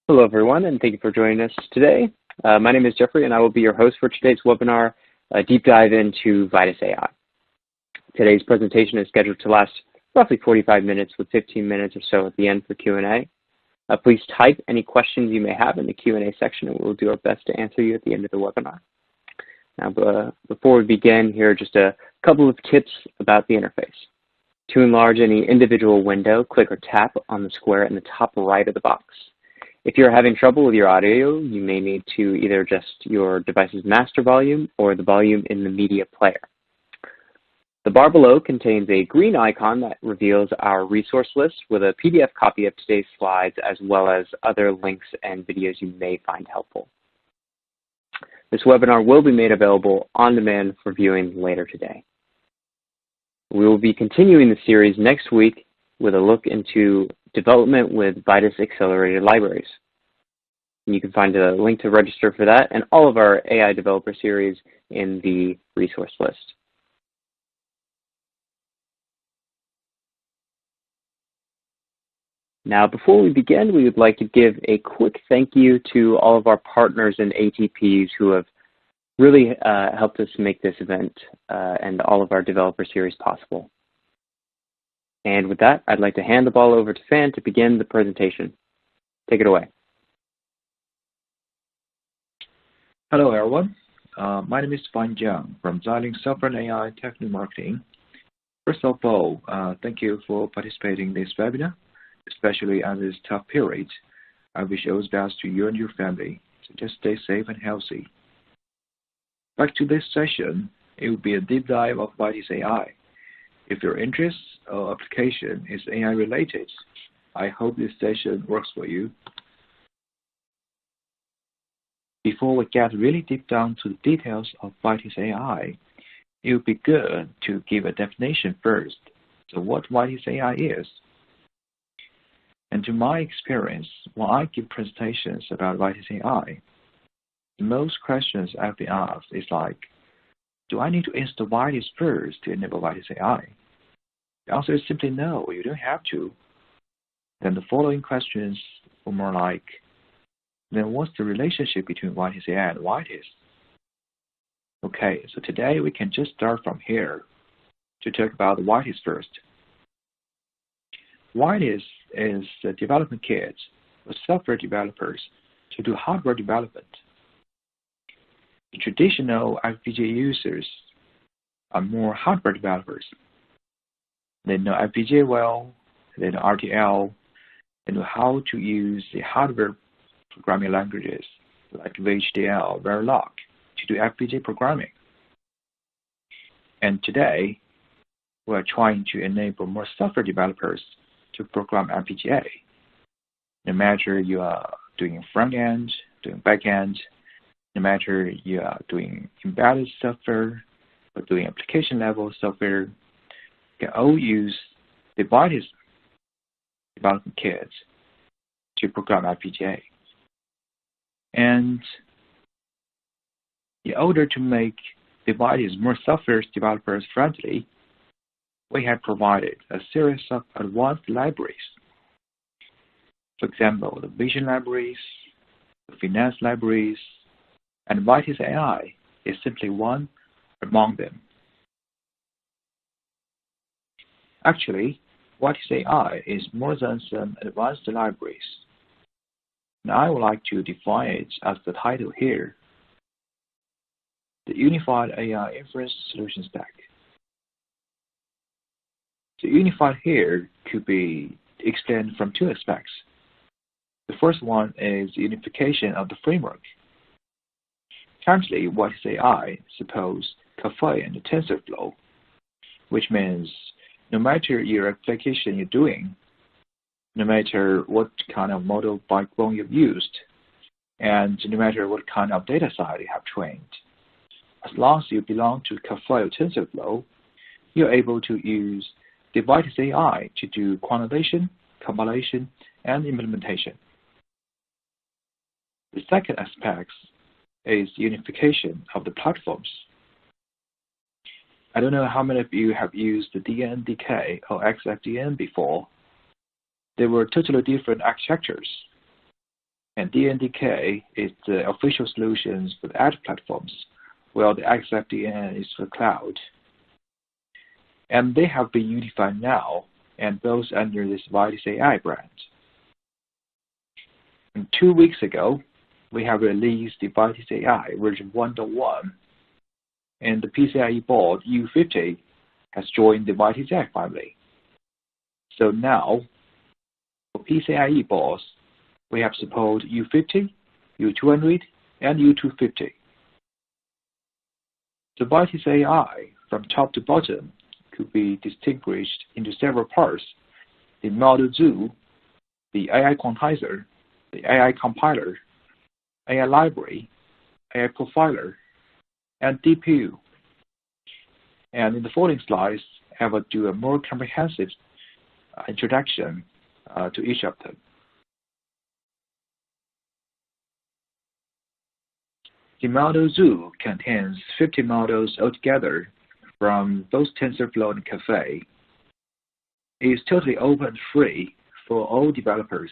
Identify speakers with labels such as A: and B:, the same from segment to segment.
A: Hello, everyone, and thank you for joining us today. My name is Jeffrey, and I will be your host for today's webinar, a deep dive into Vitis AI. Today's presentation is scheduled to last roughly 45 minutes with 15 minutes or so at the end for Q&A. Please type any questions you may have in the Q&A section, and we'll do our best to answer you at the end of the webinar. Now, before we begin, here are just a couple of tips about the interface. To enlarge any individual window, click or tap on the square in the top right of the box. If you're having trouble with your audio, you may need to either adjust your device's master volume or the volume in the media player. The bar below contains a green icon that reveals our resource list with a PDF copy of today's slides, as well as other links and videos you may find helpful. This webinar will be made available on demand for viewing later today. We will be continuing the series next week with a look into development with Vitis accelerated libraries. You can find a link to register for that and all of our AI developer series in the resource list. Now, before we begin, we would like to give a quick thank you to all of our partners and ATPs who have really helped us make this event and all of our developer series possible. And with that, I'd like to hand the ball over to Fan to begin the presentation. Take it away.
B: Hello, everyone. My name is Fan Jiang from Xilinx Software and AI Technical Marketing. First of all, thank you for participating in this webinar, especially at this tough period. I wish all the best to you and your family, so just stay safe and healthy. Back to this session, it will be a deep dive of Vitis AI. If your interest or application is AI related, I hope this session works for you. Before we get really deep down to the details of Vitis AI, it would be good to give a definition first. So what Vitis AI is. And to my experience, when I give presentations about Vitis AI, most questions I've been asked is like, do I need to install Vitis first to enable Vitis AI? The answer is simply no, you don't have to. Then the following questions were more like, then what's the relationship between Vitis AI and Vitis? Okay, so today we can just start from here to talk about Vitis first. Vitis is a development kit for software developers to do hardware development. The traditional FPGA users are more hardware developers. They know FPGA well, they know RTL, they know how to use the hardware programming languages like VHDL, Verilog to do FPGA programming. And today, we are trying to enable more software developers to program FPGA. No matter you are doing front end, doing back end, no matter you are doing embedded software or doing application level software, you can all use the Vitis development kit to program FPGA. And in order to make the Vitis more software developers friendly, we have provided a series of advanced libraries. For example, the vision libraries, the finance libraries, and Vitis AI is simply one among them. Actually, Vitis AI is more than some advanced libraries. Now I would like to define it as the title here, the Unified AI Inference Solution Stack. The unified here could be extended from two aspects. The first one is the unification of the framework. Currently, Vitis AI supports Caffe and TensorFlow, which means no matter your application you're doing, no matter what kind of model backbone you've used, and no matter what kind of data set you have trained, as long as you belong to Caffe or TensorFlow, you're able to use the Vitis AI to do quantization, compilation, and implementation. The second aspect is unification of the platforms. I don't know how many of you have used the DNDK or XFDN before. They were totally different architectures. And DNDK is the official solutions for the ad platforms, while the XFDN is for cloud. And they have been unified now, and both under this Vitis AI brand. And 2 weeks ago, we have released the Vitis AI version 1.1, and the PCIe board U50 has joined the Vitis AI family. So now, for PCIe boards, we have support U50, U200, and U250. The Vitis AI, from top to bottom, could be distinguished into several parts: the Model Zoo, the AI quantizer, the AI compiler, AI library, AI profiler, and DPU. And in the following slides, I will do a more comprehensive introduction to each of them. The Model Zoo contains 50 models altogether from both TensorFlow and Caffe. It is totally open and free for all developers.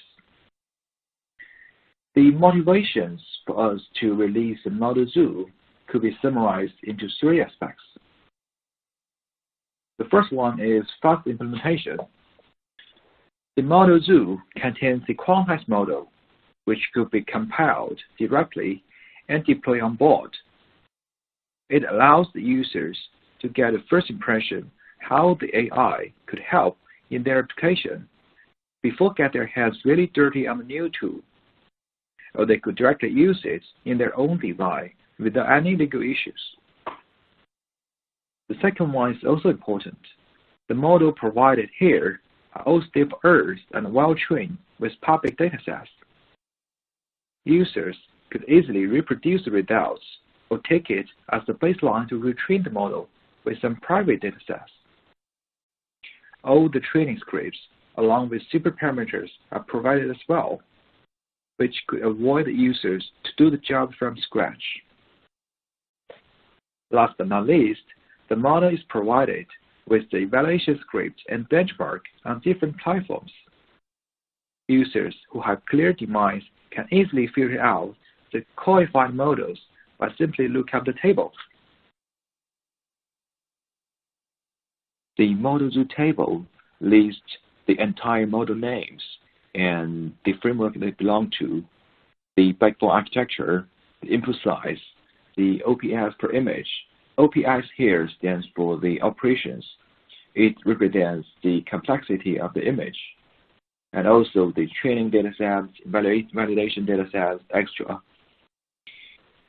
B: The motivations for us to release the Model Zoo could be summarized into 3 aspects. The first one is fast implementation. The Model Zoo contains the quantized model, which could be compiled directly and deployed on board. It allows the users to get a first impression how the AI could help in their application before getting their hands really dirty on the new tool, or they could directly use it in their own device without any legal issues. The second one is also important. The model provided here are all state-of-the-art and well-trained with public datasets. Users could easily reproduce the results or take it as the baseline to retrain the model with some private datasets. All the training scripts, along with super parameters, are provided as well, which could avoid the users to do the job from scratch. Last but not least, the model is provided with the evaluation script and benchmark on different platforms. Users who have clear demands can easily filter out the qualified models by simply looking up the tables. The Model Zoo table lists the entire model names and the framework they belong to, the backbone architecture, the input size, the OPS per image. OPS here stands for the operations. It represents the complexity of the image, and also the training datasets, validation datasets, extra.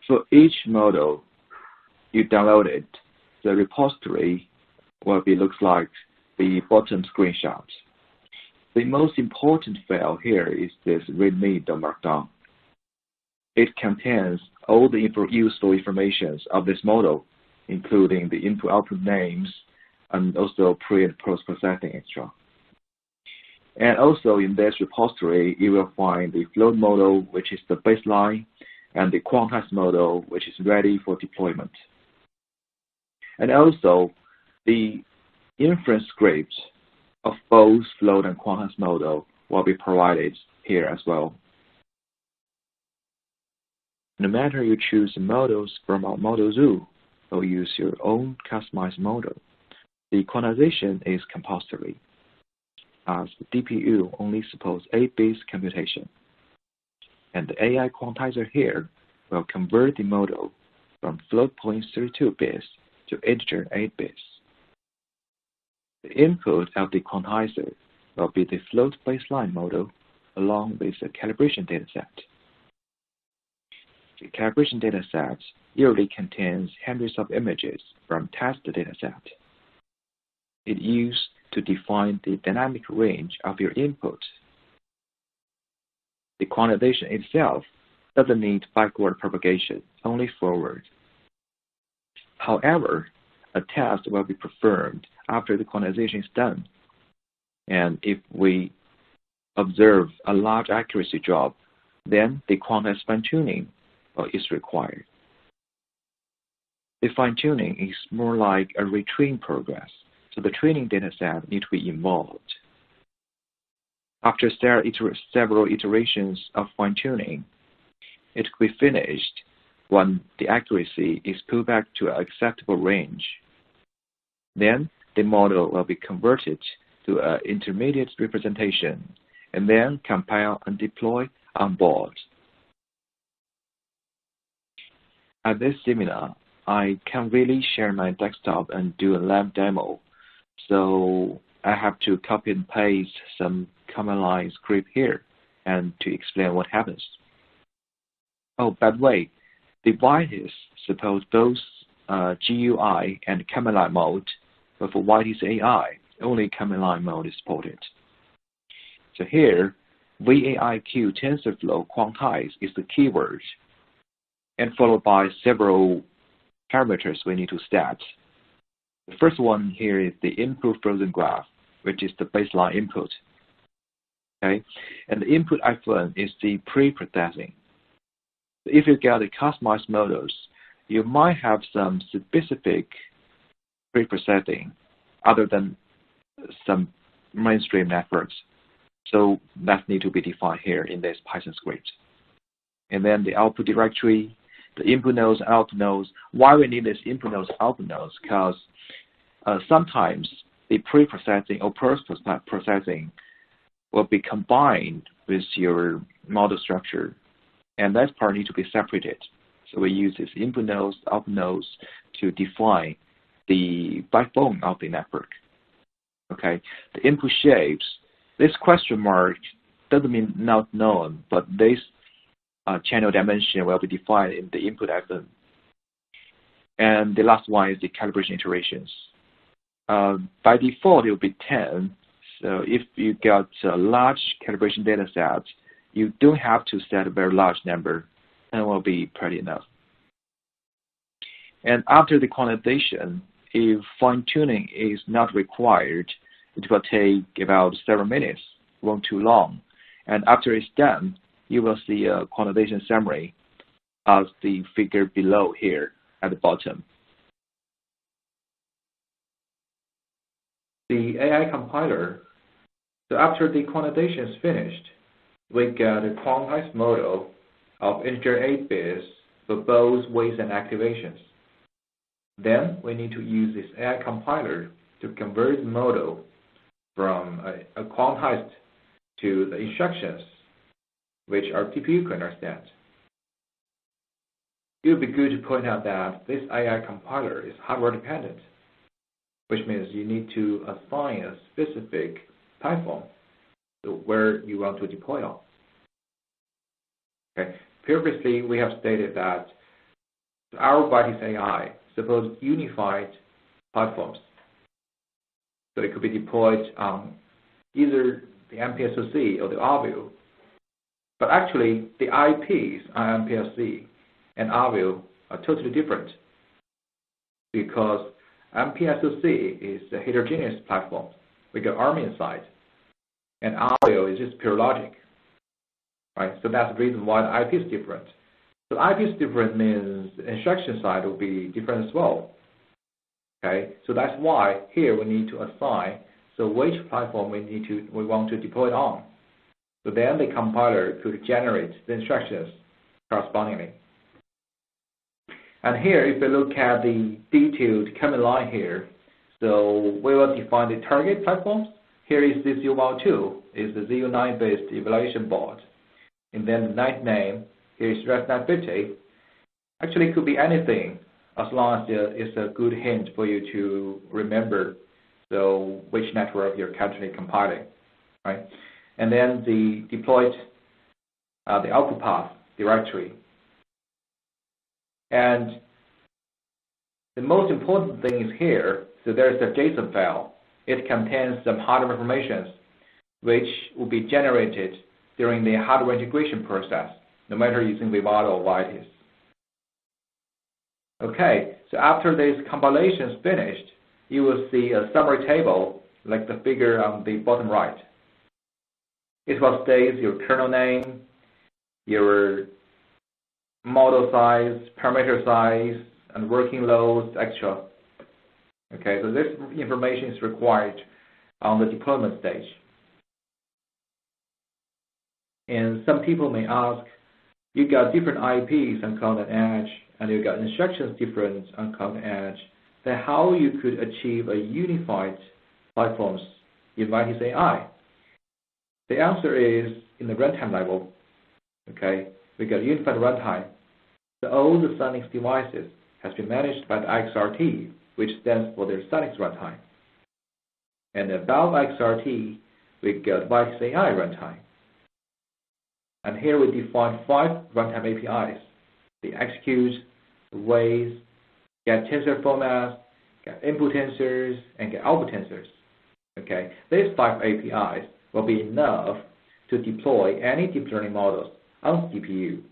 B: For each model you download it, the repository looks like the bottom screenshot. The most important file here is this readme.markdown. It contains all the useful information of this model, including the input-output names and also pre- and post-processing extra. And also in this repository, you will find the float model, which is the baseline, and the quantized model, which is ready for deployment. And also, the inference script of both float and quantized model will be provided here as well. No matter you choose models from our Model Zoo or use your own customized model, the quantization is compulsory, as the DPU only supports 8-bit computation. And the AI quantizer here will convert the model from float point 32 bits to integer 8 bits. The input of the quantizer will be the float baseline model along with the calibration dataset. The calibration dataset usually contains hundreds of images from test dataset. It is used to define the dynamic range of your input. The quantization itself doesn't need backward propagation, only forward. However, a test will be performed after the quantization is done. And if we observe a large accuracy drop, then the quantized fine-tuning is required. The fine-tuning is more like a retrain progress, so the training dataset needs to be involved. After several iterations of fine-tuning, it will be finished when the accuracy is pulled back to an acceptable range. Then the model will be converted to an intermediate representation and then compile and deploy on board. At this seminar, I can't really share my desktop and do a lab demo, so I have to copy and paste some command line script here and to explain what happens. Oh, by the way, the Vitis supports both GUI and command line mode, but for Vitis AI, only command line mode is supported. So here, VAIQ TensorFlow quantize is the keyword, and followed by several parameters we need to set. The first one here is the input frozen graph, which is the baseline input. Okay, and the input F1 is the pre-processing. If you get the customized models, you might have some specific pre-processing other than some mainstream networks. So that need to be defined here in this Python script. And then the output directory, the input nodes, output nodes. Why we need this input nodes, output nodes? Because sometimes the pre-processing or post-processing will be combined with your model structure, and that part needs to be separated. So we use this input nodes, output nodes to define the backbone of the network. Okay, the input shapes. This question mark doesn't mean not known, but this channel dimension will be defined in the input F1. And the last one is the calibration iterations. By default, it will be 10. So if you got a large calibration data set, you don't have to set a very large number, and it will be pretty enough. And after the quantization, if fine-tuning is not required, it will take about several minutes, won't too long. And after it's done, you will see a quantization summary as the figure below here at the bottom. The AI compiler, so after the quantization is finished, we get a quantized model of integer 8 bits for both weights and activations. Then we need to use this AI compiler to convert the model from a quantized to the instructions, which our CPU can understand. It would be good to point out that this AI compiler is hardware dependent, which means you need to assign a specific platform where you want to deploy on. Okay. Previously, we have stated that our Vitis AI supports unified platforms. So it could be deployed on either the MPSoC or the RView. But actually, the IPs on MPSoC and RView are totally different, because MPSoC is a heterogeneous platform. We got ARM inside, and RView is just pure logic. Right? So that's the reason why the IP is different. So IP is different means the instruction side will be different as well. Okay, so that's why here we need to assign so which platform we want to deploy it on. So then the compiler could generate the instructions correspondingly. And here, if we look at the detailed command line here, so we will define the target platforms. Here is the Z102, is the Z9-based evaluation board. And then the night name, here is ResNet50. Actually, it could be anything, as long as it's a good hint for you to remember, so which network you're currently compiling, right? And then the deployed, the output path directory. And the most important thing is here, so there's a JSON file. It contains some hardware information which will be generated during the hardware integration process, no matter using Vivado or Vitis. Okay, so after this compilation is finished, you will see a summary table like the figure on the bottom right. It will state your kernel name, your model size, parameter size, and working loads, etc. Okay, so this information is required on the deployment stage. And some people may ask, you got different IPs on cloud and edge, and you got instructions different on cloud and edge, then how you could achieve a unified platforms in Vitis AI? The answer is in the runtime level. Okay, we got unified runtime. So all the Linux devices has been managed by the XRT, which stands for the Linux runtime. And above XRT, we got Vitis AI runtime. And here we define 5 runtime APIs: the execute, the wait, get tensor formats, get input tensors, and get output tensors. Okay, these 5 APIs will be enough to deploy any deep learning models on the GPU.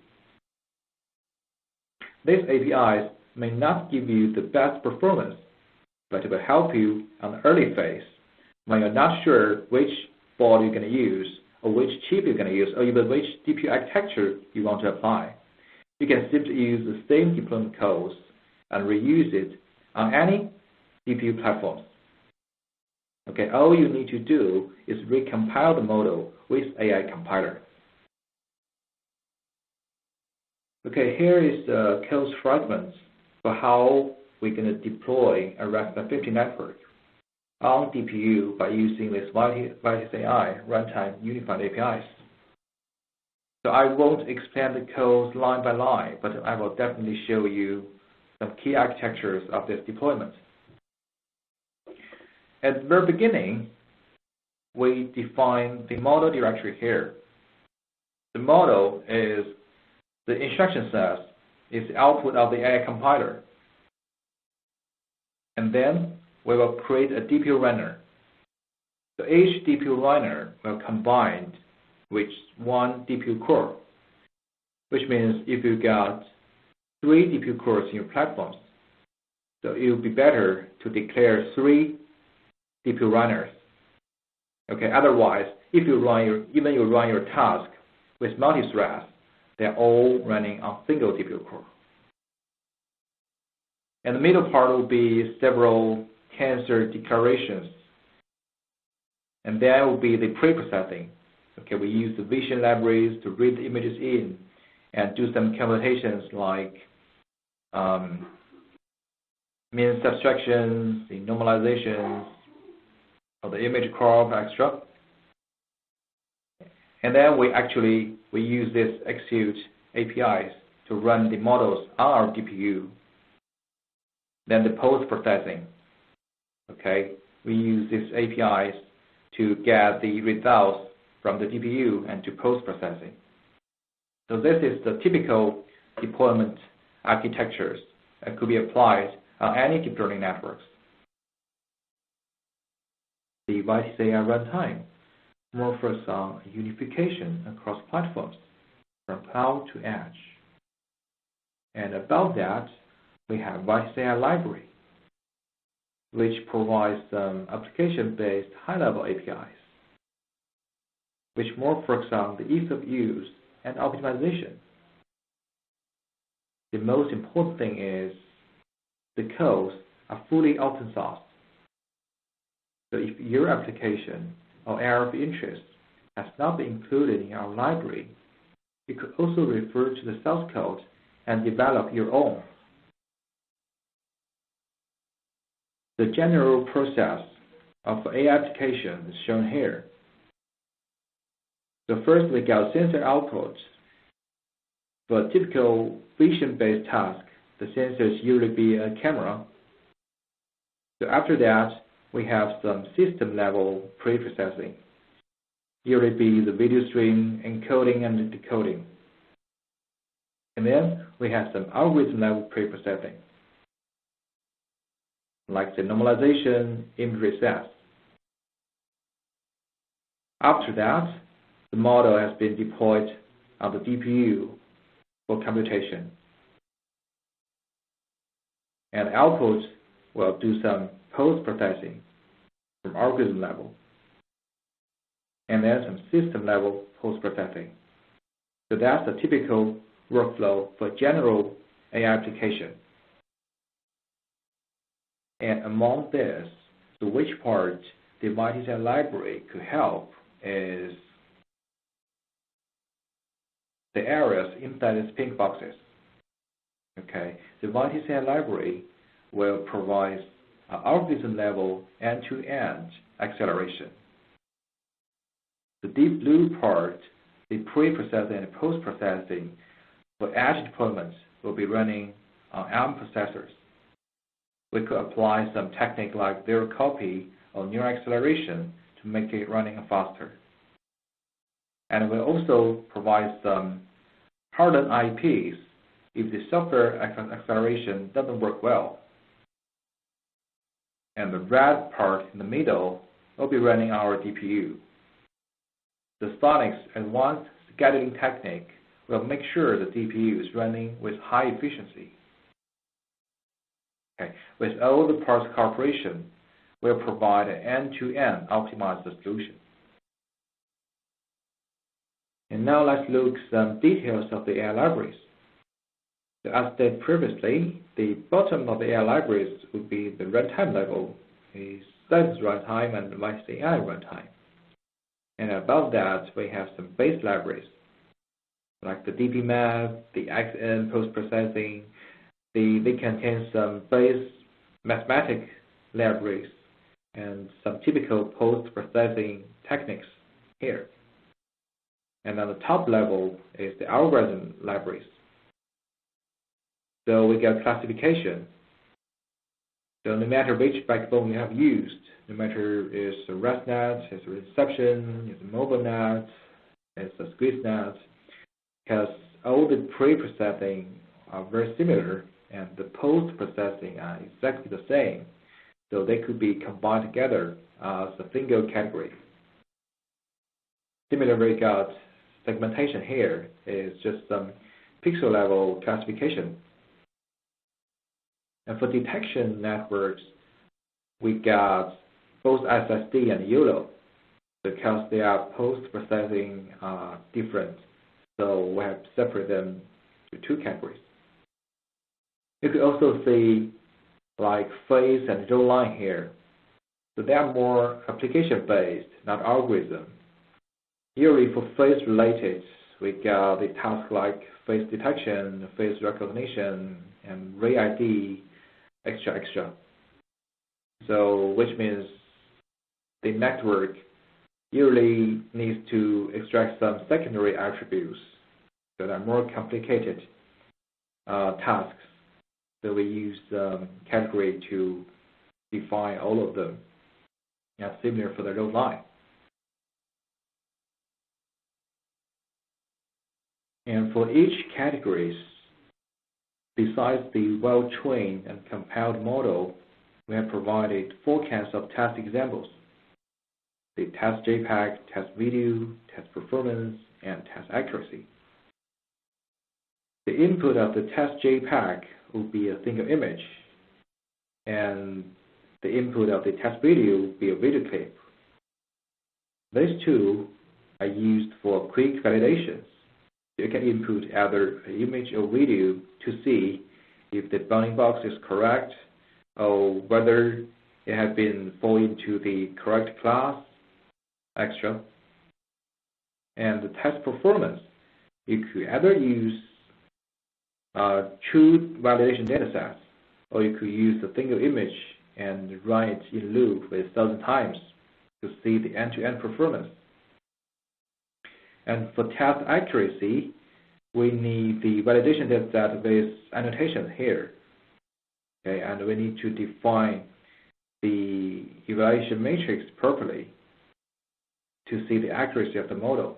B: These APIs may not give you the best performance, but it will help you on the early phase when you're not sure which board you're going to use, or which chip you're going to use, or even which GPU architecture you want to apply. You can simply use the same deployment codes and reuse it on any GPU platforms. Okay, all you need to do is recompile the model with AI compiler. Okay, here is the code fragments for how we're going to deploy a Raspberry 50 network on DPU by using this Vitis AI runtime unified APIs. So I won't explain the code line by line, but I will definitely show you some key architectures of this deployment. At the very beginning, we define the model directory here. The model is the instruction set, is the output of the AI compiler. And then we will create a DPU runner. So each DPU runner will combine with one DPU core, which means if you got 3 DPU cores in your platforms, so it would be better to declare 3 DPU runners. Okay, otherwise, if you run your task with multi-threads, they're all running on single DPU core. And the middle part will be several tensor declarations. And that will be the pre-processing. Okay, we use the vision libraries to read the images in and do some computations like mean subtractions, the normalizations of the image crop, etc. And then we use this execute APIs to run the models on our GPU. Then the post-processing. Okay, we use these APIs to get the results from the GPU and to post-processing. So this is the typical deployment architectures that could be applied on any deep learning networks. The Vitis AI runtime more focuses on unification across platforms from cloud to edge. And above that, we have Vitis AI library, which provides some application-based high-level APIs, which more focus on the ease of use and optimization. The most important thing is the codes are fully open source. So if your application or area of interest has not been included in our library, you could also refer to the source code and develop your own. The general process of AI application is shown here. So first, we got sensor outputs. For a typical vision-based task, the sensors usually be a camera. So after that, we have some system-level pre-processing. Usually be the video stream encoding and decoding. And then we have some algorithm-level pre-processing, like the normalization, image recess. After that, the model has been deployed on the GPU for computation. And output will do some post-processing from algorithm level, and then some system level post-processing. So that's the typical workflow for general AI application. And among this, so which part the Vitis AI library could help is the areas inside these pink boxes. Okay, the Vitis AI library will provide algorithm-level end-to-end acceleration. The deep blue part, the pre-processing and post-processing for edge deployments, will be running on ARM processors. We could apply some technique like zero copy or neural acceleration to make it running faster. And we'll also provide some hardened IPs if the software acceleration doesn't work well. And the red part in the middle will be running our DPU. The Sonic's advanced scheduling technique will make sure the DPU is running with high efficiency. Okay. With all the parts cooperation, we'll provide an end-to-end optimized solution. And now let's look at some details of the AI libraries. So as stated previously, the bottom of the AI libraries would be the runtime level, a status runtime and Vitis AI runtime. And above that, we have some base libraries, like the DPMath, the XN post-processing. They contain some base mathematic libraries and some typical post-processing techniques here. And on the top level is the algorithm libraries. So we get classification. So no matter which backbone you have used, no matter it's a ResNet, it's a reception, it's a mobile net, it's a squeeze net, because all the pre-processing are very similar and the post-processing are exactly the same. So they could be combined together as a single category. Similarly, we got segmentation here is just some pixel level classification. And for detection networks, we got both SSD and YOLO because they are post-processing different. So we have to separate them to two categories. You could also see like phase and row line here. So they are more application-based, not algorithm. Usually for phase related, we got the tasks like face detection, face recognition, and ray ID, extra. So which means the network usually needs to extract some secondary attributes that are more complicated tasks. So we use category to define all of them. Yeah, similar for the row line. And for each categories, besides the well-trained and compiled model, we have provided forecasts of test examples: the test JPEG, test video, test performance, and test accuracy. The input of the test JPEG will be a single image, and the input of the test video will be a video clip. These two are used for quick validations. You can input either an image or video to see if the bounding box is correct or whether it has been fall into the correct class, extra. And the test performance, you could either use true validation datasets, or you could use a single image and run it in loop with 1,000 times to see the end-to-end performance. And for test accuracy, we need the validation dataset with annotation here. Okay, and we need to define the evaluation matrix properly to see the accuracy of the model.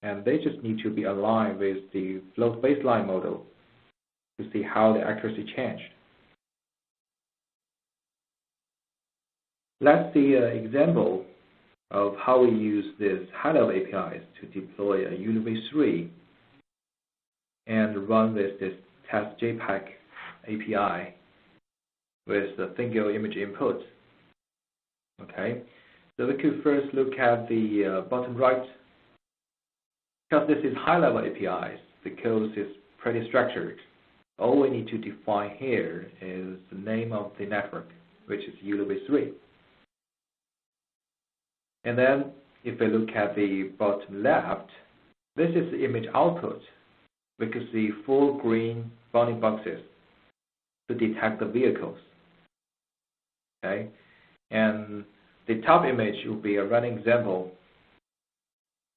B: And they just need to be aligned with the float baseline model to see how the accuracy changed. Let's see an example of how we use these high-level APIs to deploy a UV3 and run with this test JPEG API with a single image input. Okay, so we could first look at the bottom right. Because this is high-level APIs, the code is pretty structured. All we need to define here is the name of the network, which is UV3. And then if we look at the bottom left, This is the image output. We could see 4 green bounding boxes to detect the vehicles. Okay, and the top image will be a running example.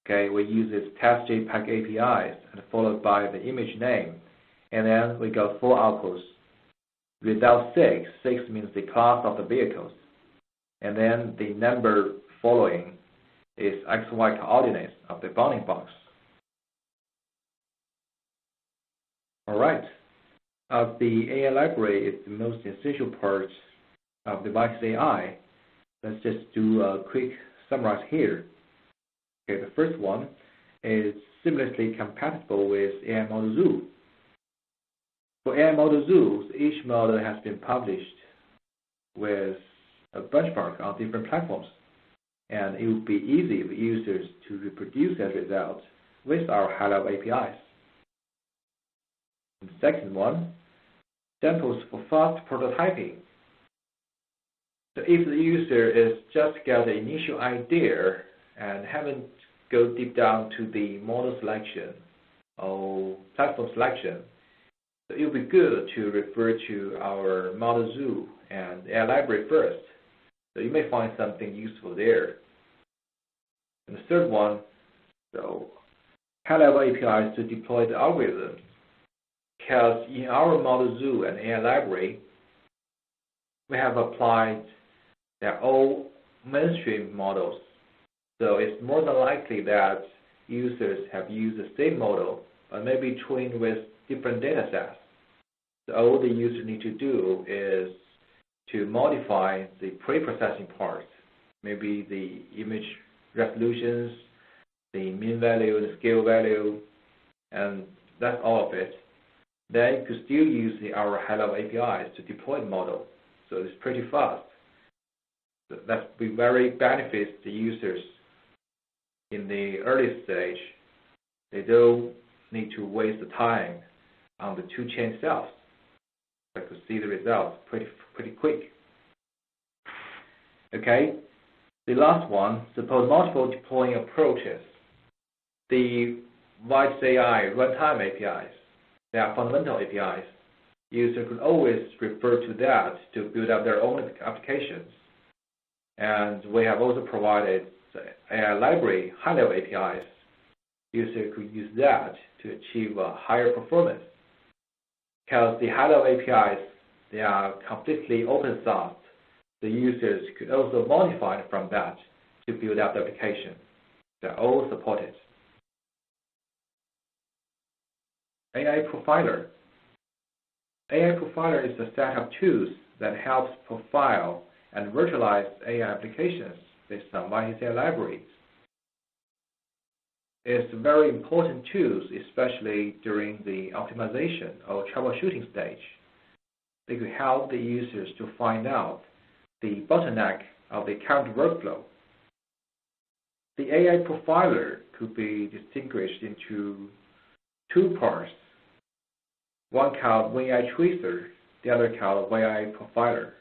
B: Okay, we use this test JPEG APIs and followed by the image name, and then we got 4 outputs. Result 6 means the class of the vehicles, and then the number following is XY coordinates of the bounding box. Alright, as the AI library is the most essential part of the Vitis AI, let's just do a quick summary here. Okay, the first one is seamlessly compatible with AI Model Zoo. For AI Model Zoos, each model has been published with a benchmark on different platforms, and it will be easy for users to reproduce that result with our high-level APIs. And the second one, samples for fast prototyping. So if the user is just got the initial idea and haven't go deep down to the model selection or platform selection, so it will be good to refer to our Model Zoo and AI library first. So you may find something useful there. And the third one, so high-level APIs to deploy the algorithm. Because in our Model Zoo and AI library, we have applied their all mainstream models. So it's more than likely that users have used the same model, but maybe trained with different data sets. So all the user need to do is to modify the pre-processing part, maybe the image resolutions, the mean value, the scale value, and that's all of it. Then you could still use our high-level APIs to deploy the model. So it's pretty fast. So that will very benefit the users in the early stage. They don't need to waste the time on the 2-chain cells. I could see the results pretty quick. Okay, the last one, support multiple deploying approaches. The Vitis AI runtime APIs, they are fundamental APIs. Users could always refer to that to build up their own applications. And we have also provided AI library high-level APIs. Users could use that to achieve a higher performance. Because the high-level APIs, they are completely open source. The users could also modify from that to build up the application. They're all supported. AI Profiler. AI Profiler is a set of tools that helps profile and virtualize AI applications based on Vitis AI libraries. It's a very important tool, especially during the optimization or troubleshooting stage. They could help the users to find out the bottleneck of the current workflow. The AI Profiler could be distinguished into 2 parts. One called AI Tracer, the other called AI Profiler.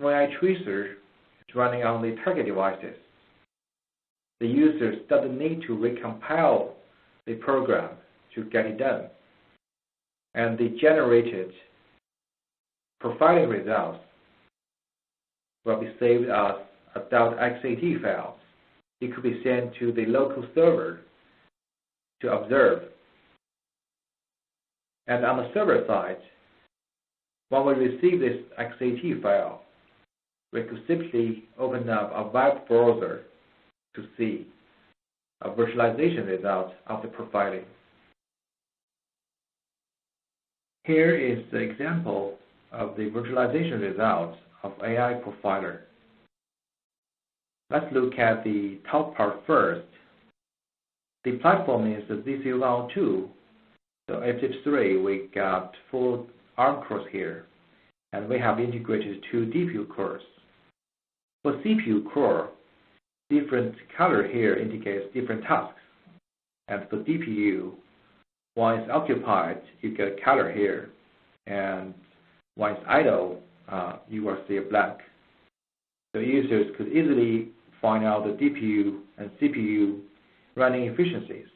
B: AI Tracer is running on the target devices. The users doesn't need to recompile the program to get it done. And the generated profiling results will be saved as a .xat file. It could be sent to the local server to observe. And on the server side, when we receive this XAT file, we could simply open up a web browser to see a virtualization result of the profiling. Here is the example of the virtualization results of AI Profiler. Let's look at the top part first. The platform is the ZC102. So at chip 3, we got 4 ARM cores here, and we have integrated 2 DPU cores. For CPU core, different color here indicates different tasks. And for DPU, when it's occupied, you get a color here. And when it's idle, you will see a blank. So users could easily find out the DPU and CPU running efficiencies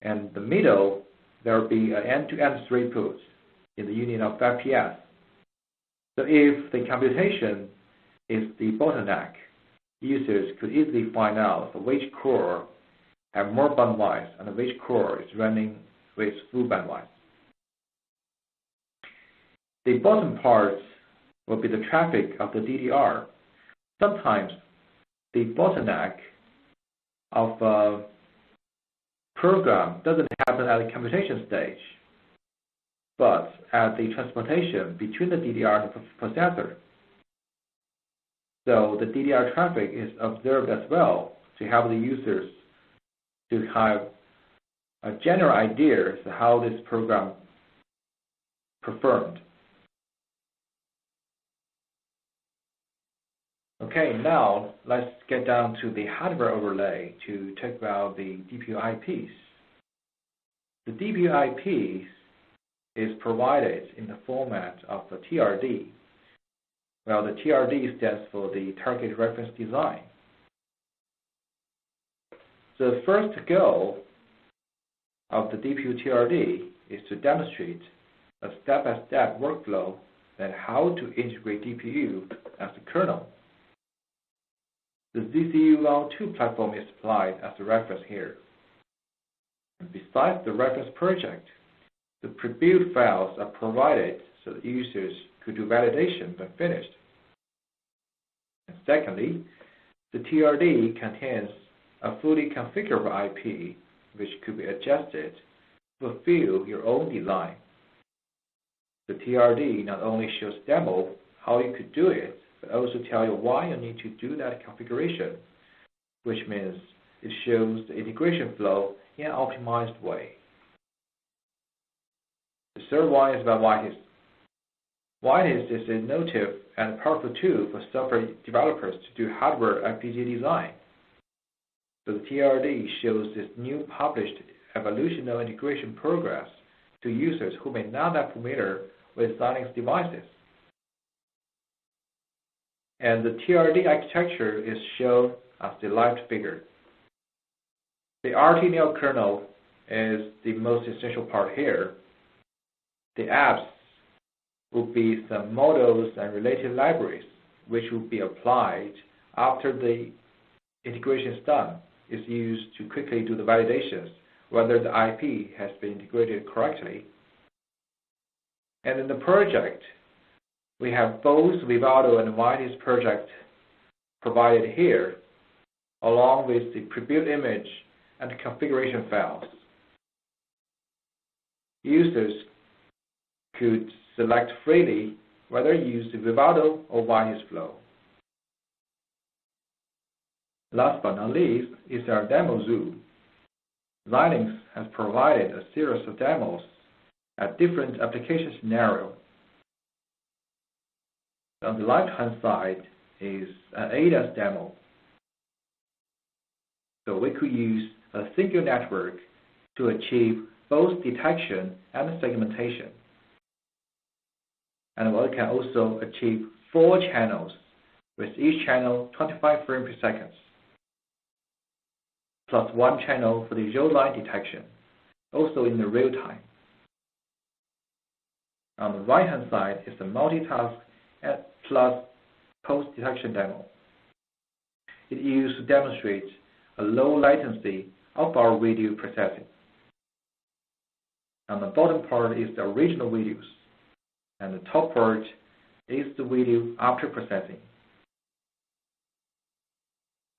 C: And the middle, there will be an end-to-end throughput in the union of FPS. So if the computation is the bottleneck, users could easily find out which core have more bandwidth and which core is running with full bandwidth. The bottom part will be the traffic of the DDR. Sometimes the bottleneck of a program doesn't happen at the computation stage, but at the transportation between the DDR and the processor. So the DDR traffic is observed as well to help the users to have a general idea of how this program performed. Okay, now let's get down to the hardware overlay to talk about the DPU IPs. The DPU IPs is provided in the format of a TRD. Well, the TRD stands for the Target Reference Design. So the first goal of the DPU TRD is to demonstrate a step-by-step workflow and how to integrate DPU as a kernel. The ZCU102 platform is applied as a reference here. And besides the reference project, the pre-built files are provided so that users could do validation when finished. And secondly, the TRD contains a fully configurable IP which could be adjusted to fulfill your own design. The TRD not only shows demo how you could do it, but also tell you why you need to do that configuration, which means it shows the integration flow in an optimized way. The third one is about Vitis. Vitis is a native and powerful tool for software developers to do hardware FPGA design. So the TRD shows this new published evolutionary integration progress to users who may not be familiar with Xilinx devices. And the TRD architecture is shown as the left figure. The RTNL kernel is the most essential part here. The apps will be some models and related libraries which will be applied after the integration is done. Is used to quickly do the validations whether the IP has been integrated correctly. And in the project, we have both Vivado and Vitis project provided here, along with the pre-built image and configuration files. Users could select freely whether to use the Vivado or Vitis flow. Last but not least is our demo zoo. Xilinx has provided a series of demos at different application scenarios. On the left-hand side is an ADAS demo. So we could use a single network to achieve both detection and segmentation. And we can also achieve 4 channels, with each channel 25 frames per second, plus 1 channel for the row line detection, also in the real time. On the right-hand side is the multitask plus post-detection demo. It is used to demonstrate a low latency of our video processing. On the bottom part is the original videos, and the top part is the video after processing.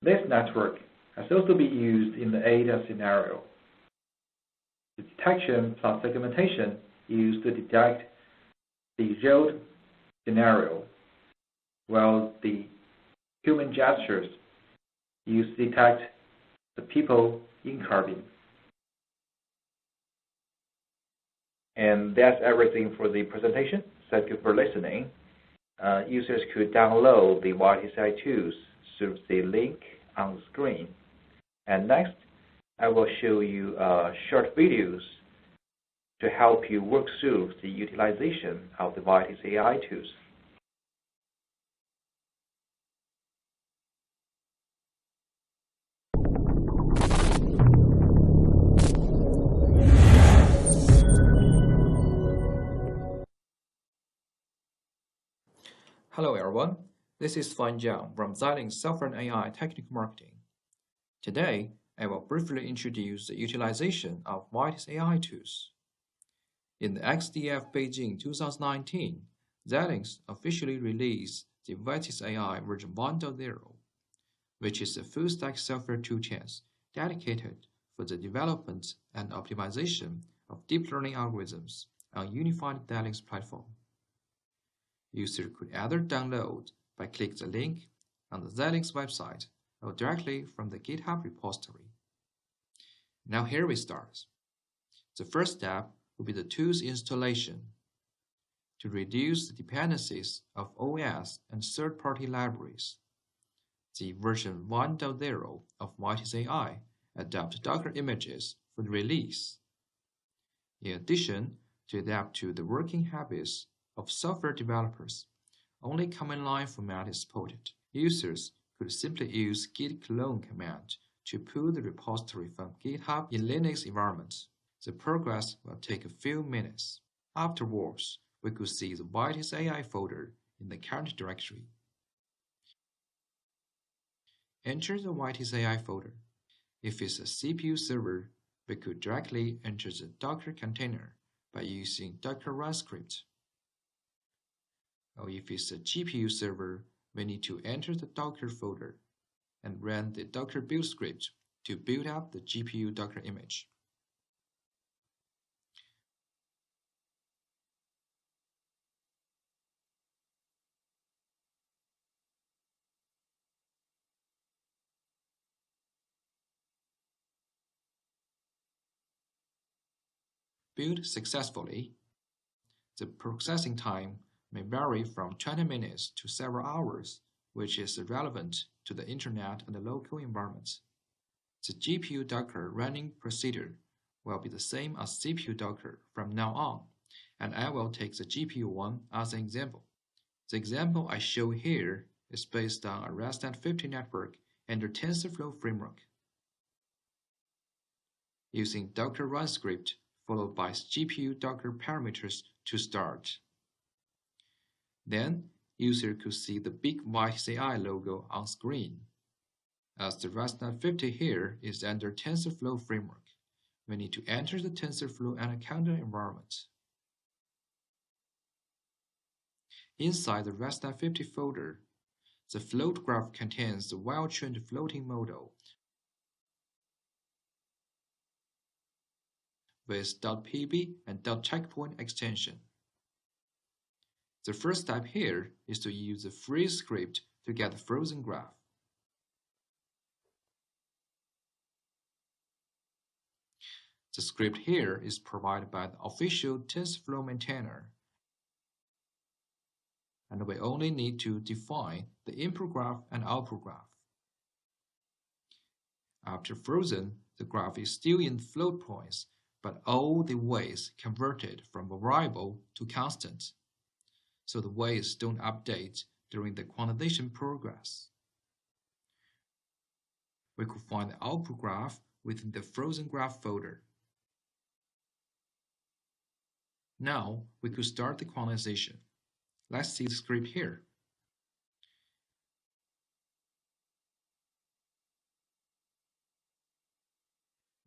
C: This network has also been used in the ADAS scenario. The detection plus segmentation used to detect the road scenario, while the human gestures used to detect the people in cabin. And that's everything for the presentation. Thank you for listening. Users could download the Vitis AI tools through the link on the screen. And next, I will show you short videos to help you work through the utilization of the Vitis AI tools.
D: Hello everyone, this is Fan Jiang from Xilinx Software and AI Technical Marketing. Today, I will briefly introduce the utilization of Vitis AI tools. In the XDF Beijing 2019, Xilinx officially released the Vitis AI version 1.0, which is a full-stack software toolchain dedicated for the development and optimization of deep learning algorithms on a unified Xilinx platform. User could either download by clicking the link on the Xilinx website or directly from the GitHub repository. Now here we start. The first step will be the tool's installation. To reduce the dependencies of OS and third-party libraries, the version 1.0 of Vitis AI adopts Docker images for the release. In addition, to adapt to the working habits of software developers, only command line format is supported. Users could simply use git clone command to pull the repository from GitHub in Linux environment. The progress will take a few minutes. Afterwards, we could see the Vitis AI folder in the current directory. Enter the Vitis AI folder. If it's a CPU server, we could directly enter the Docker container by using Docker run script. Or if it's a GPU server, we need to enter the Docker folder and run the Docker build script to build up the GPU Docker image. Build successfully. The processing time may vary from 20 minutes to several hours, which is relevant to the internet and the local environment. The GPU Docker running procedure will be the same as CPU Docker from now on, and I will take the GPU one as an example. The example I show here is based on a ResNet 50 network under TensorFlow framework. Using Docker run script followed by GPU Docker parameters to start. Then, user could see the big Vitis AI logo on screen. As the ResNet 50 here is under TensorFlow framework, we need to enter the TensorFlow Anaconda environment. Inside the ResNet 50 folder, the float graph contains the well-trained floating model with .pb and .checkpoint extension. The first step here is to use the freeze script to get the frozen graph. The script here is provided by the official TensorFlow maintainer, and we only need to define the input graph and output graph. After frozen, the graph is still in float points, but all the weights converted from variable to constant, so the weights don't update during the quantization progress. We could find the output graph within the frozen graph folder. Now we could start the quantization. Let's see the script here.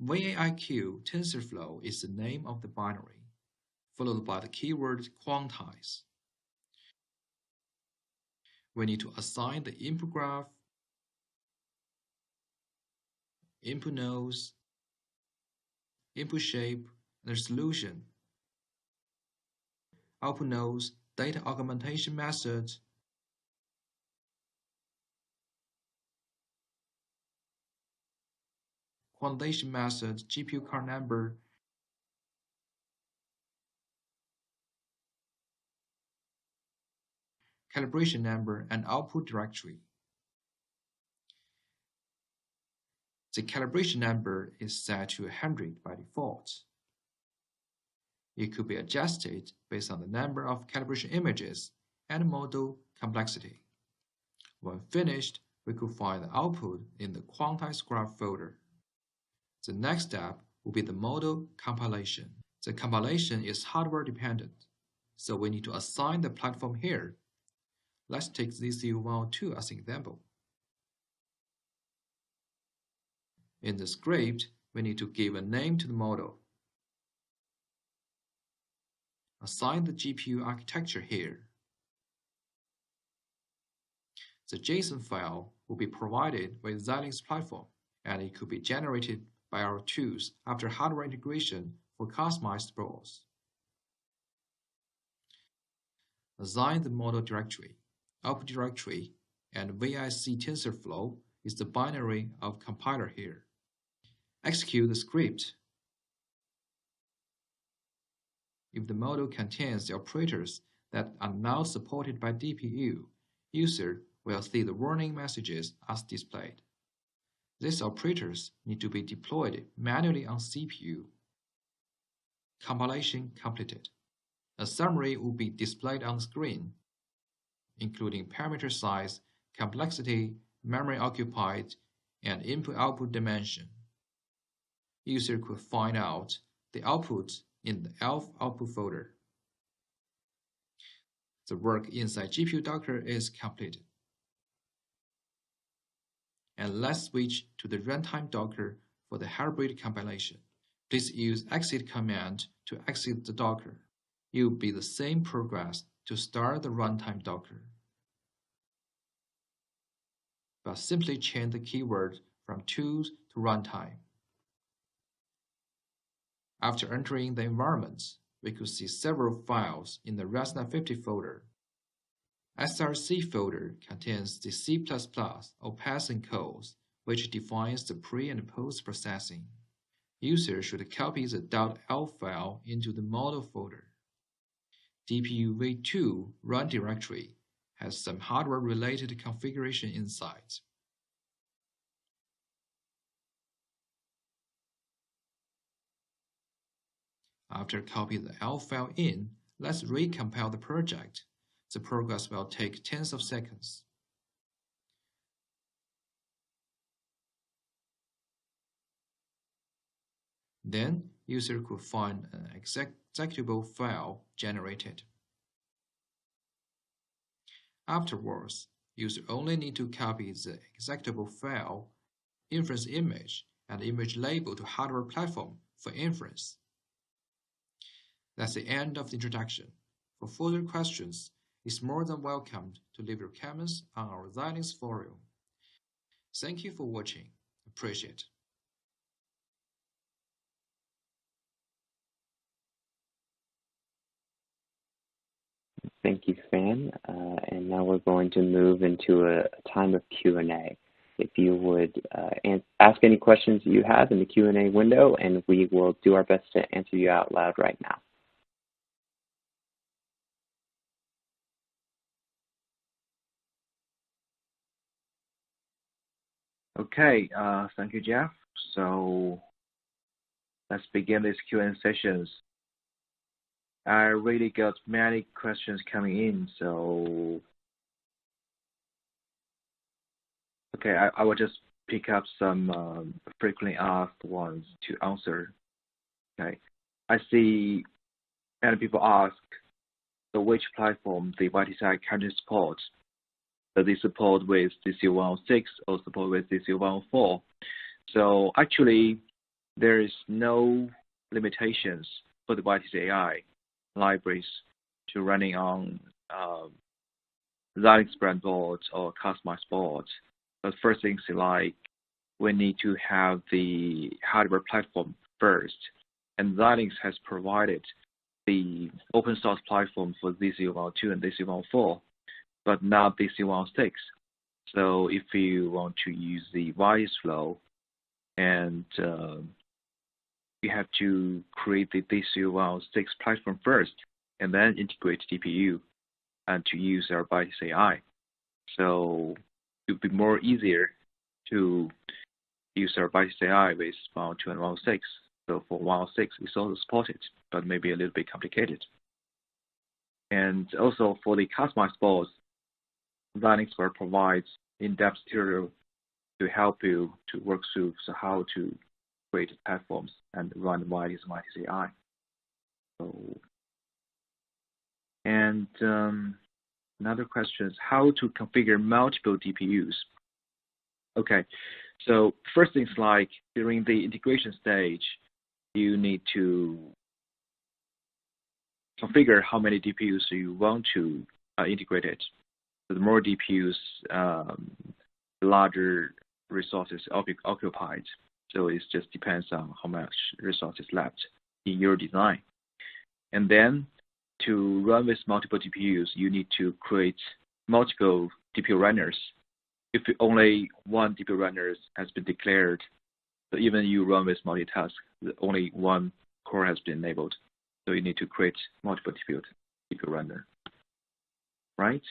D: VAIQ TensorFlow is the name of the binary, followed by the keyword quantize. We need to assign the input graph, input nodes, input shape, and resolution. Output nodes, data augmentation method, quantization method, GPU card number, calibration number, and output directory. The calibration number is set to 100 by default. It could be adjusted based on the number of calibration images and model complexity. When finished, we could find the output in the quantized graph folder. The next step will be the model compilation. The compilation is hardware dependent, so we need to assign the platform here. Let's take ZCU102 as an example. In the script, we need to give a name to the model. Assign the GPU architecture here. The JSON file will be provided with Xilinx platform, and it could be generated by our tools after hardware integration for customized boards. Assign the model directory, output directory, and VIC TensorFlow is the binary of compiler here. Execute the script. If the model contains the operators that are now supported by DPU, user will see the warning messages as displayed. These operators need to be deployed manually on CPU. Compilation completed. A summary will be displayed on the screen, including parameter size, complexity, memory occupied, and input-output dimension. User could find out the output in the ELF output folder. The work inside GPU Docker is completed. And let's switch to the runtime Docker for the hybrid compilation. Please use exit command to exit the Docker. It will be the same progress to start the runtime Docker, but simply change the keyword from tools to runtime. After entering the environment, we could see several files in the ResNet 50 folder. SRC folder contains the C++ or Python codes, which defines the pre- and post-processing. User should copy the .l file into the model folder. DPU v2 run directory has some hardware-related configuration inside. After copying the L file in, let's recompile the project. The progress will take tens of seconds. Then, user could find an executable file generated. Afterwards, user only need to copy the executable file, inference image, and image label to hardware platform for inference. That's the end of the introduction. For further questions, it's more than welcome to leave your comments on our Xilinx forum. Thank you for watching. Appreciate it.
A: Thank you, Fan. And now we're going to move into a time of Q&A. If you would ask any questions you have in the Q&A window, and we will do our best to answer you out loud right now.
B: Okay, thank you, Jeff. So let's begin these Q&A sessions. I really got many questions coming in, so okay, I will just pick up some frequently asked ones to answer. Okay, I see many people ask, so which platform the Vitis AI currently supports? Does it support with ZCU106 or support with ZCU104? So actually, there is no limitations for the Vitis AI libraries to running on Xilinx brand boards or customized boards. But first things like we need to have the hardware platform first, and Xilinx has provided the open source platform for ZCU102 and ZCU104, but not ZCU106. So if you want to use the Vitis flow, and you have to create the ZCU106 platform first, and then integrate GPU and to use our Vitis AI. So it would be more easier to use our Vitis AI with 102 and 106. So for 106, it's also supported, but maybe a little bit complicated. And also for the customized boards, Xilinx provides in-depth tutorial to help you to work through how to create platforms and run Vitis AI. So, and Another question is how to configure multiple DPUs. Okay, so first things like during the integration stage, you need to configure how many DPUs you want to integrate it. So the more DPUs, the larger resources occupied. So it just depends on how much resources left in your design. And then to run with multiple DPUs, you need to create multiple DPU runners. If only one DPU runner has been declared, so even you run with multitask, only one core has been enabled. So you need to create multiple DPU runner, right?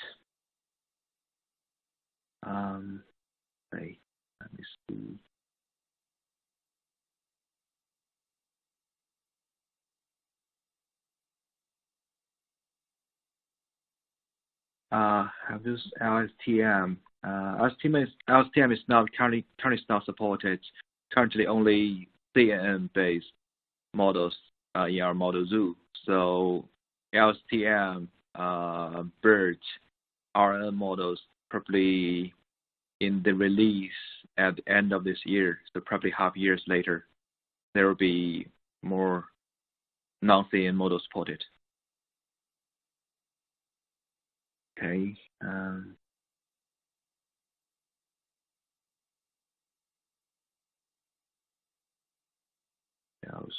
B: Okay, let me see. Have this LSTM. LSTM is not currently not supported. Currently, only CNN-based models in our model zoo. So LSTM, BERT, RNN models probably in the release at the end of this year. So probably half years later, there will be more non-CNN models supported. Okay. Else.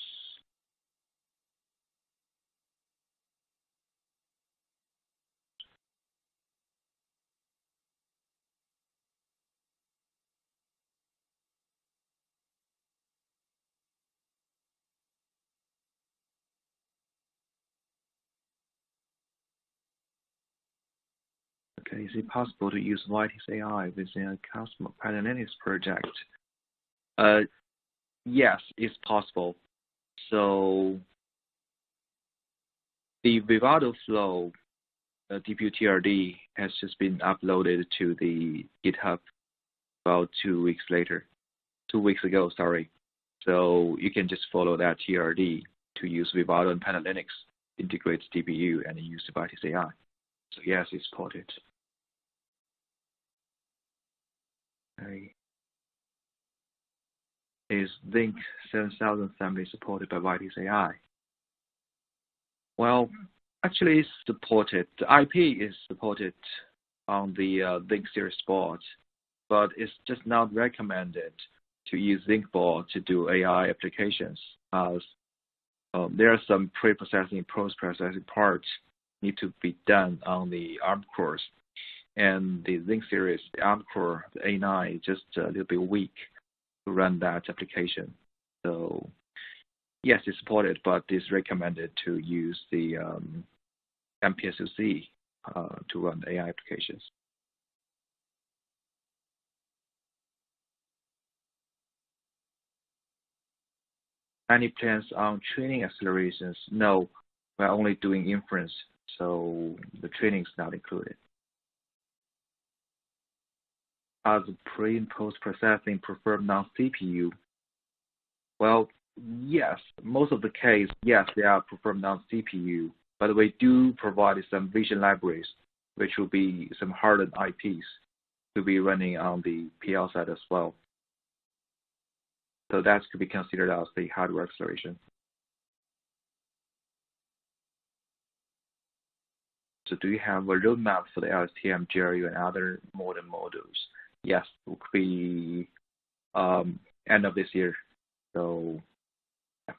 B: Okay, is it possible to use Vitis AI within a custom analytics project? Yes, it's possible. So the Vivado flow DPU TRD has just been uploaded to the GitHub about 2 weeks ago, sorry. So you can just follow that TRD to use Vivado and Panalinux, integrates DPU and use Vitis AI. So yes, it's supported. Okay. Is Zinc 7000 family supported by Vitis AI? Well, actually, it's supported. The IP is supported on the Zinc series board, but it's just not recommended to use Zinc board to do AI applications, as there are some pre-processing, post-processing parts need to be done on the ARM cores. And the Zinc series, the ARM core, the A9, is just a little bit weak to run that application. So yes, it's supported, but it's recommended to use the MPSoC to run AI applications. Any plans on training accelerations? No, we're only doing inference, so the training is not included. Are the pre and post processing preferred non-CPU? Well, yes, most of the case, yes, they are preferred non-CPU, but we do provide some vision libraries, which will be some hardened IPs to be running on the PL side as well. So that could be considered as the hardware acceleration. So do you have a roadmap for the LSTM, GRU, and other modern models? Yes, it could be end of this year. So yeah.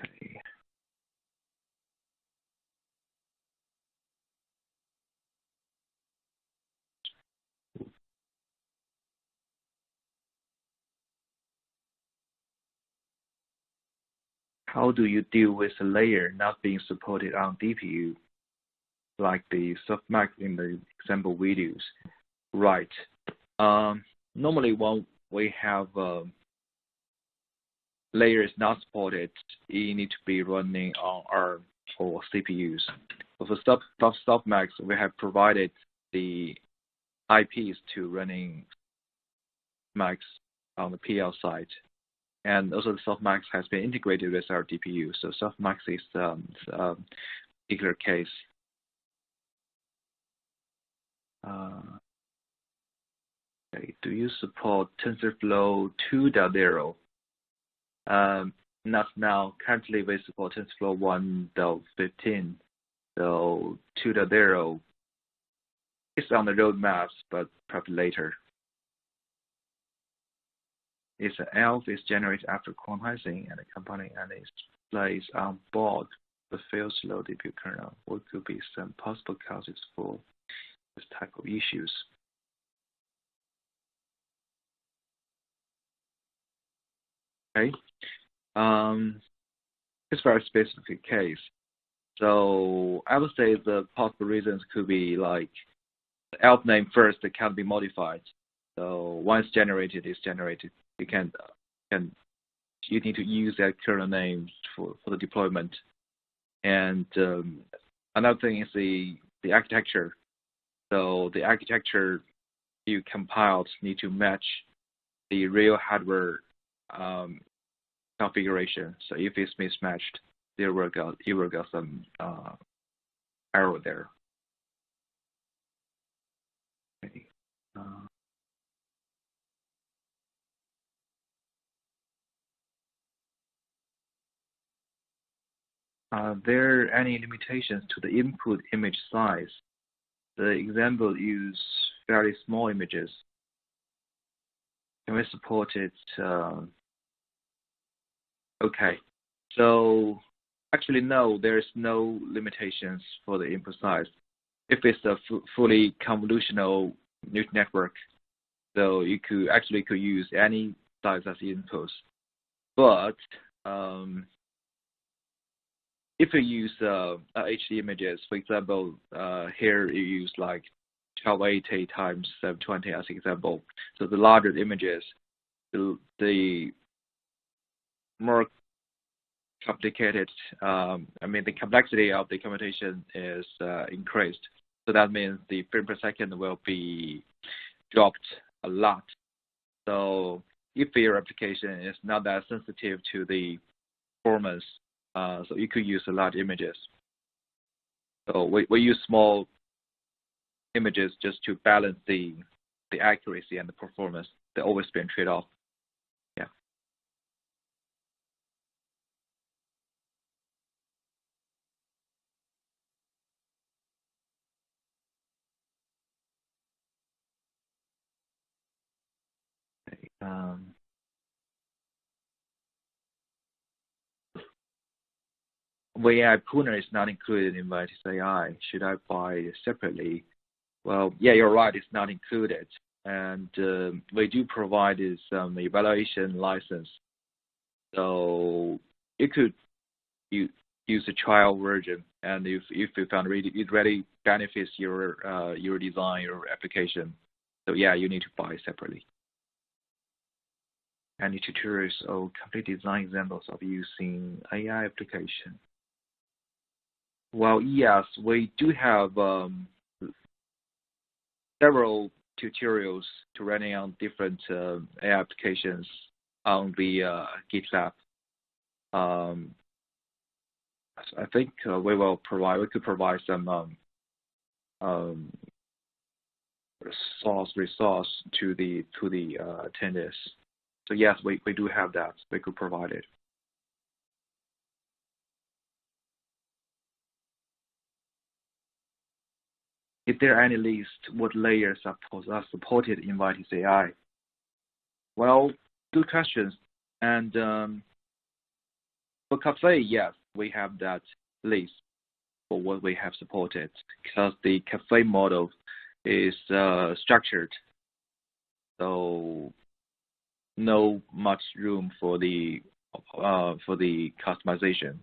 B: Okay. How do you deal with a layer not being supported on DPU, like the softmax in the example videos? Right. Normally, when we have layers not supported, you need to be running on ARM or CPUs. But for softmax, we have provided the IPs to running Max on the PL side. And also the softmax has been integrated with our DPU. So softmax is a particular case. Okay. Do you support TensorFlow 2.0? Not now. Currently, we support TensorFlow 1.15. So 2.0 is on the roadmaps, but probably later. It's an ELF is generated after quantizing and accompanying and is placed on board the fails low DPU kernel. What could be some possible causes for this type of issues? Okay. It's a very specific case. So I would say the possible reasons could be like the ELF name first, it can't be modified. So once generated, it's generated. You need to use that kernel name for the deployment. And another thing is the architecture. So the architecture you compiled need to match the real hardware configuration. So if it's mismatched, you will get some error there. Okay. Are there any limitations to the input image size? The example use very small images. Can we support it? Okay. So actually, no, there's no limitations for the input size. If it's a fully convolutional neural network, so you could use any size as inputs. But if you use HD images, for example, here you use like 1280 times 720 as example. So the larger the images, the more complicated, the complexity of the computation is increased. So that means the frame per second will be dropped a lot. So if your application is not that sensitive to the performance, so you could use a large images. So we use small images just to balance the accuracy and the performance. They always been trade-off. Yeah. Okay. AI Pooner is not included in Vitis AI. Should I buy it separately? Well, yeah, you're right. It's not included, and we do provide some evaluation license. So you could use a trial version, and if you found it really benefits your design, your application, so yeah, you need to buy it separately. Any tutorials or complete design examples of using AI application? Well, yes, we do have several tutorials to running on different AI applications on the GitLab. I think we could provide some resource to the attendees. So yes, we do have that. We could provide it. Is there any list what layers are supported in Vitis AI? Well, good questions. And for Cafe, yes, we have that list for what we have supported because the Cafe model is structured, so no much room for the customization.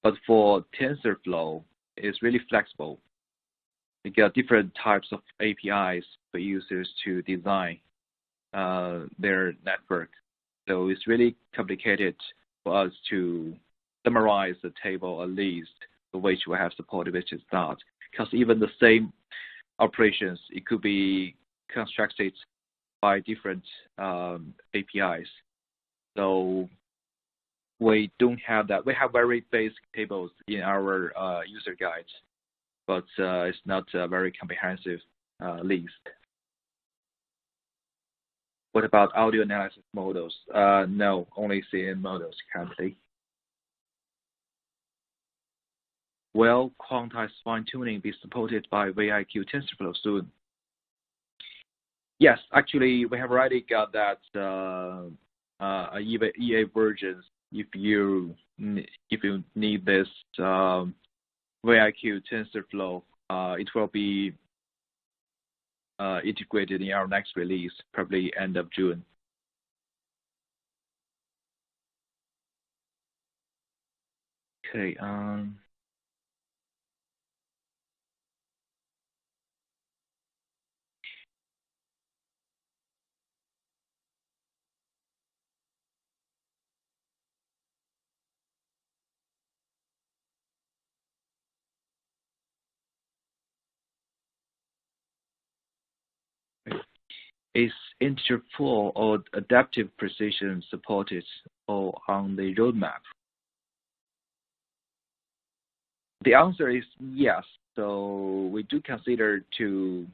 B: But for TensorFlow, it's really flexible. We got different types of APIs for users to design their network. So it's really complicated for us to summarize the table at least which we have supported, which is not. Because even the same operations, it could be constructed by different APIs. So we don't have that. We have very basic tables in our user guides, but it's not a very comprehensive list. What about audio analysis models? No, only CNN models currently. Will quantized fine-tuning be supported by VIQ TensorFlow soon? Yes, actually, we have already got that EA versions. If you need this VIQ TensorFlow, it will be integrated in our next release, probably end of June. Okay. Is integer full or adaptive precision supported or on the roadmap? The answer is yes. So we do consider to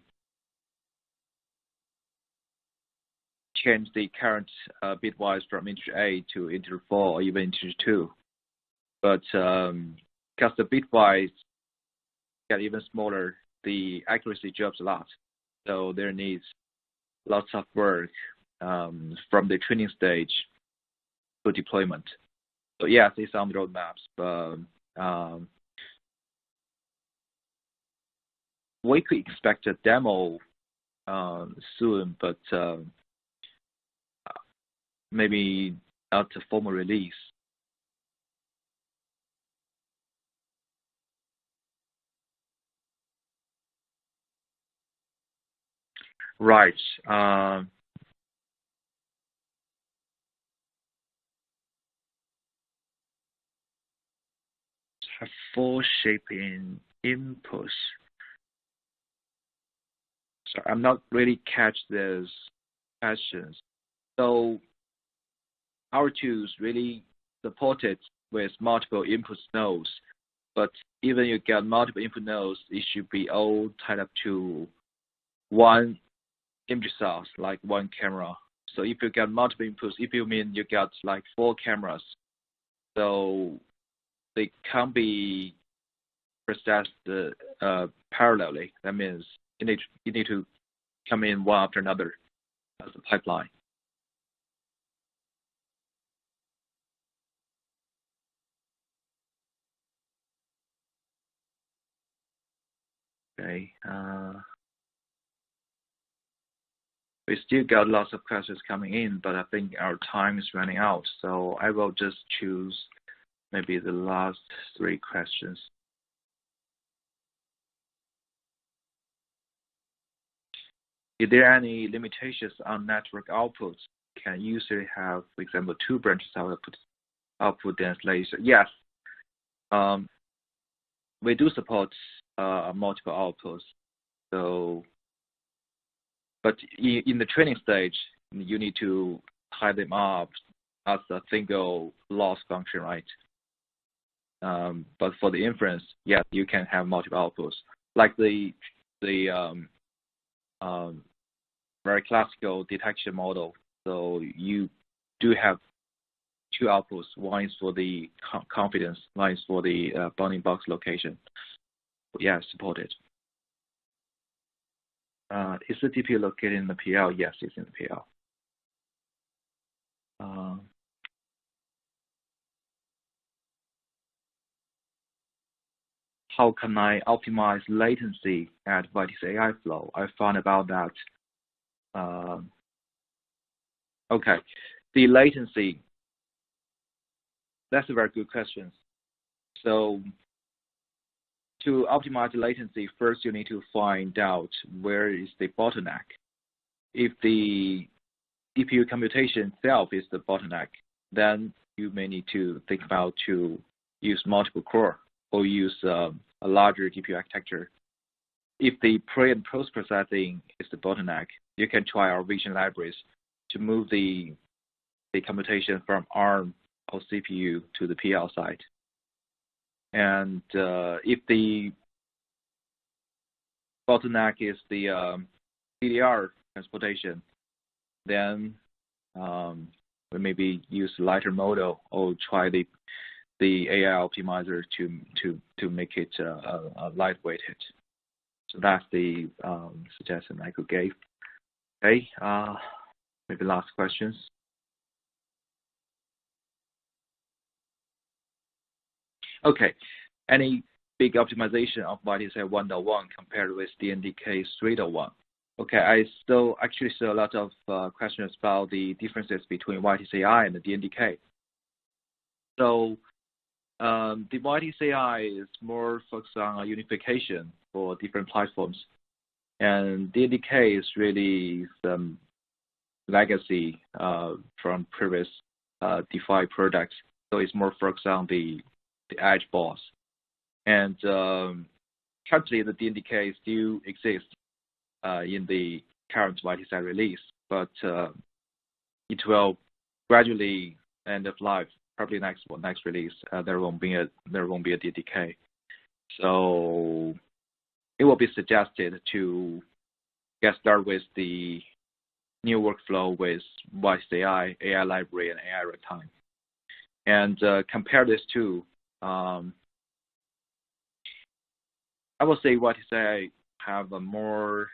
B: change the current bitwise from integer A to integer 4 or even integer 2. But because the bitwise get even smaller, the accuracy drops a lot. So there needs lots of work from the training stage to deployment. So yes, it's on the roadmaps, but we could expect a demo soon, but maybe not a formal release. Right. Have full shaping inputs. So I'm not really catch these questions. So our tools really supported with multiple input nodes, but even you get multiple input nodes, it should be all tied up to one image source, like one camera. So if you get multiple inputs, if you mean you got like 4 cameras, so they can't be processed parallelly. That means you need to come in one after another as a pipeline. Okay. We still got lots of questions coming in, but I think our time is running out. So I will just choose maybe the last 3 questions. Is there any limitations on network outputs? Can user have, for example, 2 branches output dense laser? Yes. We do support multiple outputs. So, but in the training stage, you need to tie them up as a single loss function, right? But for the inference, yes, you can have multiple outputs, like the very classical detection model. So you do have 2 outputs. One is for the confidence, one is for the bounding box location. Yeah, supported. Is the DPU located in the PL? Yes, it's in the PL. How can I optimize latency at Vitis AI flow? I found about that. Okay, the latency, that's a very good question. So to optimize the latency, first you need to find out where is the bottleneck. If the DPU computation itself is the bottleneck, then you may need to think about to use multiple core or use a larger GPU architecture. If the pre and post processing is the bottleneck, you can try our vision libraries to move the computation from ARM or CPU to the PL side. And if the bottleneck is the CDR transportation, then we maybe use lighter model or try the AI optimizer to make it lightweighted. So that's the suggestion I could give. Okay, maybe last questions. Okay, any big optimization of Vitis AI 1.1 compared with DNDK 3.1? Okay, I actually saw a lot of questions about the differences between Vitis AI and the DNDK. So the Vitis AI is more focused on unification for different platforms, and DNDK is really some legacy from previous DeFi products. So it's more focused on the edge boss. And currently, the DNDK still exists in the current Vitis AI release, but it will gradually end of life. Probably next release, there won't be a DNDK. So it will be suggested to get started with the new workflow with Vitis AI, AI library, and AI runtime, and compare these two. I would say Vitis AI have a more,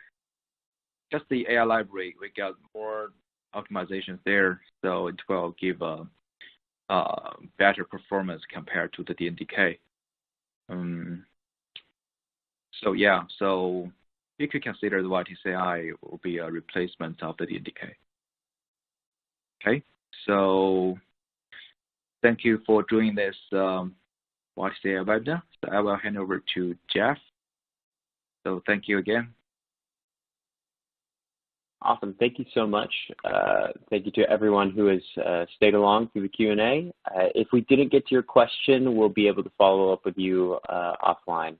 B: just the AI library, we got more optimizations there, so it will give a better performance compared to the DNDK. So yeah, so you could consider the Vitis AI will be a replacement of the DNDK. Okay, so thank you for joining this Vitis AI webinar. So I will hand over to Jeff. So thank you again.
A: Awesome. Thank you so much. Thank you to everyone who has stayed along through the Q&A. If we didn't get to your question, we'll be able to follow up with you offline.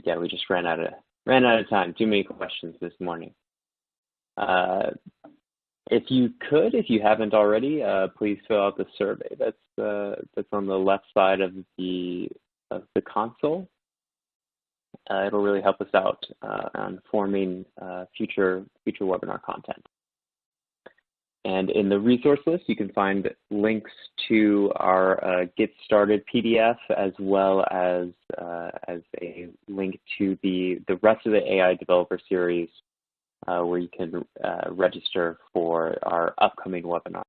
A: Yeah, we just ran out of time. Too many questions this morning. If you haven't already, please fill out the survey that's on the left side of the console. It'll really help us out on forming future webinar content. And in the resource list, you can find links to our Get Started PDF, as well as a link to the rest of the AI Developer Series, where you can register for our upcoming webinar.